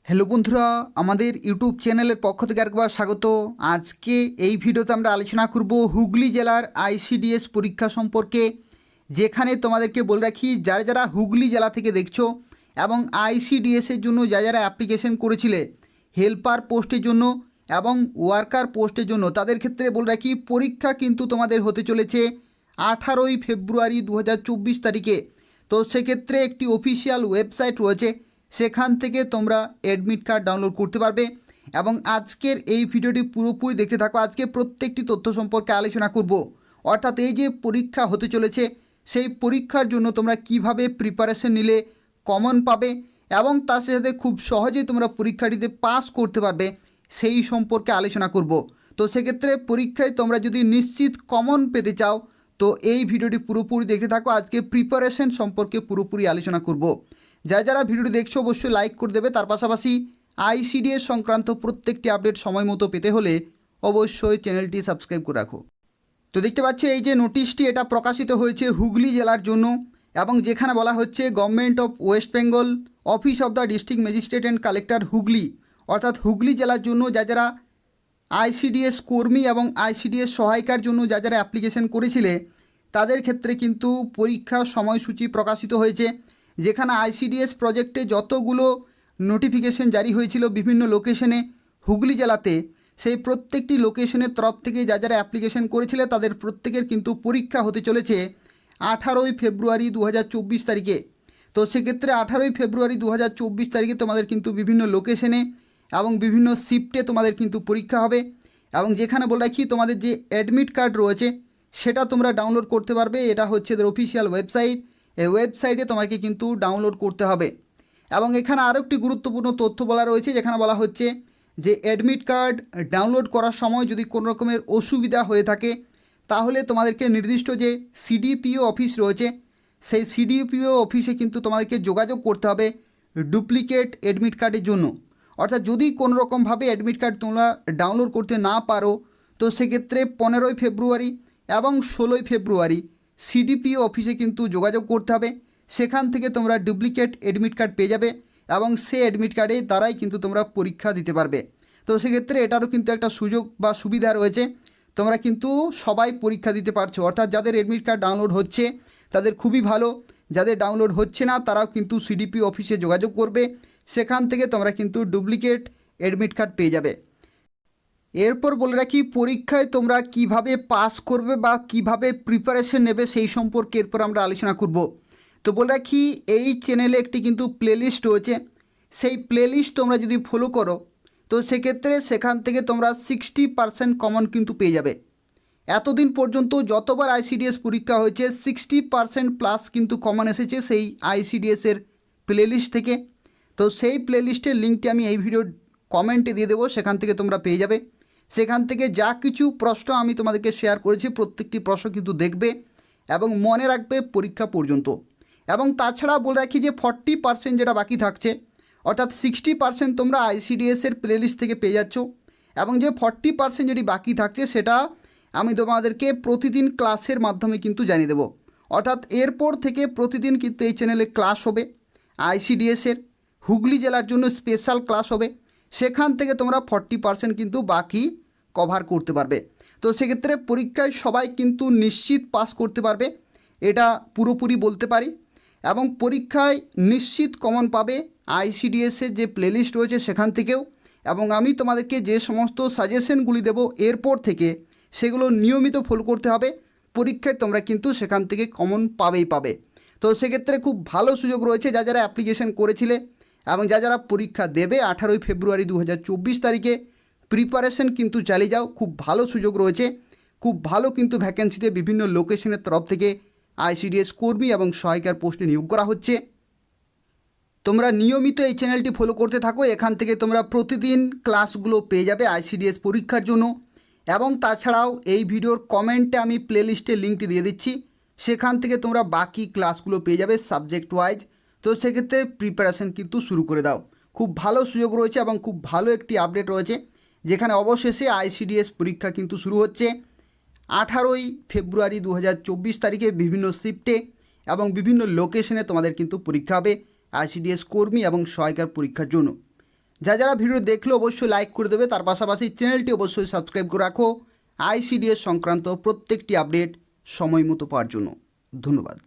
Hello বন্ধুরা, আমাদের YouTube চ্যানেলের পক্ষ থেকে আরেকবার স্বাগত। আজকে এই ভিডিওতে আমরা আলোচনা করব হুগলি জেলার আইসিডিএস পরীক্ষা সম্পর্কে, যেখানে তোমাদেরকে বলে রাখি যারা যারা হুগলি জেলা থেকে দেখছো এবং আইসিডিএসের জন্য যারা অ্যাপ্লিকেশন করেছিলে হেল্পার পোস্টের জন্য এবং ওয়ার্কার পোস্টের জন্য, তাদের ক্ষেত্রে বলে রাখি পরীক্ষা কিন্তু তোমাদের হতে চলেছে 18ই ফেব্রুয়ারি 2024 তারিখে। তো সেক্ষেত্রে একটি অফিসিয়াল ওয়েবসাইট রয়েছে, সেখান থেকে তোমরা অ্যাডমিট কার্ড ডাউনলোড করতে পারবে। এবং আজকের এই ভিডিওটি পুরোপুরি দেখতে থাকো। আজকে প্রত্যেকটি তথ্য সম্পর্কে আলোচনা করব, অর্থাৎ এই যে পরীক্ষা হতে চলেছে সেই পরীক্ষার জন্য তোমরা কিভাবে প্রিপারেশন নিলে কমন পাবে এবং তার সাথে খুব সহজেই তোমরা পরীক্ষাটিতে পাস করতে পারবে সেই সম্পর্কে আলোচনা করব। তো সেক্ষেত্রে পরীক্ষায় তোমরা যদি নিশ্চিত কমন পেতে চাও তো এই ভিডিওটি পুরোপুরি দেখতে থাকো। আজকে প্রিপারেশন সম্পর্কে পুরোপুরি আলোচনা করব। যারা ভিডিওটি দেখছো অবশ্যই লাইক করে দেবে। তার পাশাপাশি আইসিডিএস সংক্রান্ত প্রত্যেকটি আপডেট সময় মতো পেতে হলে অবশ্যই চ্যানেলটি সাবস্ক্রাইব করে রাখো। তো দেখতে পাচ্ছ এই যে নোটিশটি, এটা প্রকাশিত হয়েছে হুগলি জেলার জন্য, এবং যেখানে বলা হচ্ছে government of West Bengal, office of the district magistrate and collector Hooghly, অর্থাৎ হুগলি জেলার জন্য যারা আইসিডিএস কর্মী এবং আইসিডিএস সহায়িকার জন্য যারা অ্যাপ্লিকেশন করেছিলে তাদের ক্ষেত্রে কিন্তু পরীক্ষার সময়সূচি প্রকাশিত হয়েছে। যেখানে আইসিডিএস প্রজেক্টে যতগুলো নোটিফিকেশন জারি হয়েছিল বিভিন্ন লোকেশনে হুগলি জেলাতে, সেই প্রত্যেকটি লোকেশনের তরফ থেকে যারা অ্যাপ্লিকেশন করেছিল তাদের প্রত্যেকের কিন্তু পরীক্ষা হতে চলেছে 18ই ফেব্রুয়ারি 2024 তারিখে। তো সেক্ষেত্রে 18ই ফেব্রুয়ারি 2024 তারিখে তোমাদের কিন্তু বিভিন্ন লোকেশনে এবং বিভিন্ন শিফটে তোমাদের কিন্তু পরীক্ষা হবে। এবং যেখানে বলে রাখি তোমাদের যে অ্যাডমিট কার্ড রয়েছে সেটা তোমরা ডাউনলোড করতে পারবে। এটা হচ্ছে এদের অফিসিয়াল ওয়েবসাইট, এই ওয়েবসাইটে তোমাকে কিন্তু ডাউনলোড করতে হবে। এবং এখানে আরও একটি গুরুত্বপূর্ণ তথ্য বলা রয়েছে, যেখানে বলা হচ্ছে যে অ্যাডমিট কার্ড ডাউনলোড করার সময় যদি কোনো রকমের অসুবিধা হয়ে থাকে তাহলে তোমাদেরকে নির্দিষ্ট যে সিডিপিও অফিস রয়েছে সেই সিডিপিও অফিসে কিন্তু তোমাদেরকে যোগাযোগ করতে হবে ডুপ্লিকেট অ্যাডমিট কার্ডের জন্য। অর্থাৎ যদি কোনো রকমভাবে অ্যাডমিট কার্ড তোমরা ডাউনলোড করতে না পারো তো সেক্ষেত্রে 15ই ফেব্রুয়ারি এবং 16ই ফেব্রুয়ারি সিডিপিও অফিসে কিন্তু যোগাযোগ করতে হবে। সেখান থেকে তোমরা ডুপ্লিকেট অ্যাডমিট কার্ড পেয়ে যাবে এবং সেই অ্যাডমিট কার্ডের দ্বারাই কিন্তু তোমরা পরীক্ষা দিতে পারবে। তো সেক্ষেত্রে এটারও কিন্তু একটা সুযোগ বা সুবিধা রয়েছে, তোমরা কিন্তু সবাই পরীক্ষা দিতে পারছো। অর্থাৎ যাদের অ্যাডমিট কার্ড ডাউনলোড হচ্ছে তাদের খুবই ভালো, যাদের ডাউনলোড হচ্ছে না তারাও কিন্তু সিডিপি অফিসে যোগাযোগ করবে, সেখান থেকে তোমরা কিন্তু ডুপ্লিকেট অ্যাডমিট কার্ড পেয়ে যাবে। এরপর বলে রাখি পরীক্ষায় তোমরা কিভাবে পাস করবে বা কিভাবে প্রিপারেশন নেবে সেই সম্পর্কে এরপর আমরা আলোচনা করব। তো বলে রাখি এই চ্যানেলে একটি কিন্তু প্লেলিস্ট রয়েছে, সেই প্লেলিস্ট তোমরা যদি ফলো করো তো সেক্ষেত্রে সেখান থেকে তোমরা 60% কমন কিন্তু পেয়ে যাবে। এতদিন পর্যন্ত যতবার আইসিডিএস পরীক্ষা হয়েছে 60% প্লাস কিন্তু কমন এসেছে সেই আইসিডিএসের প্লেলিস্ট থেকে। তো সেই প্লেলিস্টের লিঙ্কটি আমি এই ভিডিওর কমেন্টে দিয়ে দেবো, সেখান থেকে তোমরা পেয়ে যাবে। সেখান থেকে যা কিছু প্রশ্ন আমি তোমাদেরকে শেয়ার করেছি প্রত্যেকটি প্রশ্ন কিন্তু দেখবে এবং মনে রাখবে পরীক্ষা পর্যন্ত। এবং তাছাড়া বলে রাখি যে 40% যেটা বাকি থাকছে, অর্থাৎ 60% তোমরা আইসিডিএসের প্লেলিস্ট থেকে পেয়ে যাচ্ছ, এবং যে 40% যেটি বাকি থাকছে সেটা আমি তোমাদেরকে প্রতিদিন ক্লাসের মাধ্যমে কিন্তু জানিয়ে দেবো। অর্থাৎ এরপর থেকে প্রতিদিন কিন্তু এই চ্যানেলে ক্লাস হবে আইসিডিএসের, হুগলি জেলার জন্য স্পেশাল ক্লাস হবে, সেখান থেকে তোমরা 40% কিন্তু বাকি কভার করতে পারবে। তো সেক্ষেত্রে পরীক্ষায় সবাই কিন্তু নিশ্চিত পাস করতে পারবে, এটা পুরোপুরি বলতে পারি। এবং পরীক্ষায় নিশ্চিত কমন পাবে আইসিডিএসের যে প্লেলিস্ট রয়েছে সেখান থেকেও। এবং আমি তোমাদেরকে যে সমস্ত সাজেশনগুলি দেবো এরপর থেকে সেগুলো নিয়মিত ফলো করতে হবে, পরীক্ষায় তোমরা কিন্তু সেখান থেকে কমন পাবে। তো সেক্ষেত্রে খুব ভালো সুযোগ রয়েছে যারা অ্যাপ্লিকেশন করেছিলে এবং যারা পরীক্ষা দেবে 18ই ফেব্রুয়ারি 2024 তারিখে প্রিপারেশন কিন্তু চালিয়ে যাও। খুব ভালো সুযোগ রয়েছে, খুব ভালো কিন্তু ভ্যাকেন্সিতে বিভিন্ন লোকেশনের তরফ থেকে আইসিডিএস কর্মী এবং সহায়িকার পোস্টে নিয়োগ করা হচ্ছে। তোমরা নিয়মিত এই চ্যানেলটি ফলো করতে থাকো, এখান থেকে তোমরা প্রতিদিন ক্লাসগুলো পেয়ে যাবে আইসিডিএস পরীক্ষার জন্য। এবং তাছাড়াও এই ভিডিওর কমেন্টে আমি প্লেলিস্টের লিঙ্কটি দিয়ে দিচ্ছি, সেখান থেকে তোমরা বাকি ক্লাসগুলো পেয়ে যাবে সাবজেক্ট ওয়াইজ। তো সেক্ষেত্রে প্রিপারেশন কিন্তু শুরু করে দাও। খুব ভালো সুযোগ রয়েছে এবং খুব ভালো একটি আপডেট রয়েছে, যেখানে অবশেষে আইসিডিএস পরীক্ষা কিন্তু শুরু হচ্ছে 18ই ফেব্রুয়ারি 2024 তারিখে বিভিন্ন শিফটে এবং বিভিন্ন লোকেশনে তোমাদের কিন্তু পরীক্ষা হবে আইসিডিএস কর্মী এবং সহায়িকার পরীক্ষার জন্য। যারা ভিডিও দেখলে অবশ্যই লাইক করে দেবে, তার পাশাপাশি চ্যানেলটি অবশ্যই সাবস্ক্রাইব করে রাখো আইসিডিএস সংক্রান্ত প্রত্যেকটি আপডেট সময় মতো পাওয়ার জন্য। ধন্যবাদ।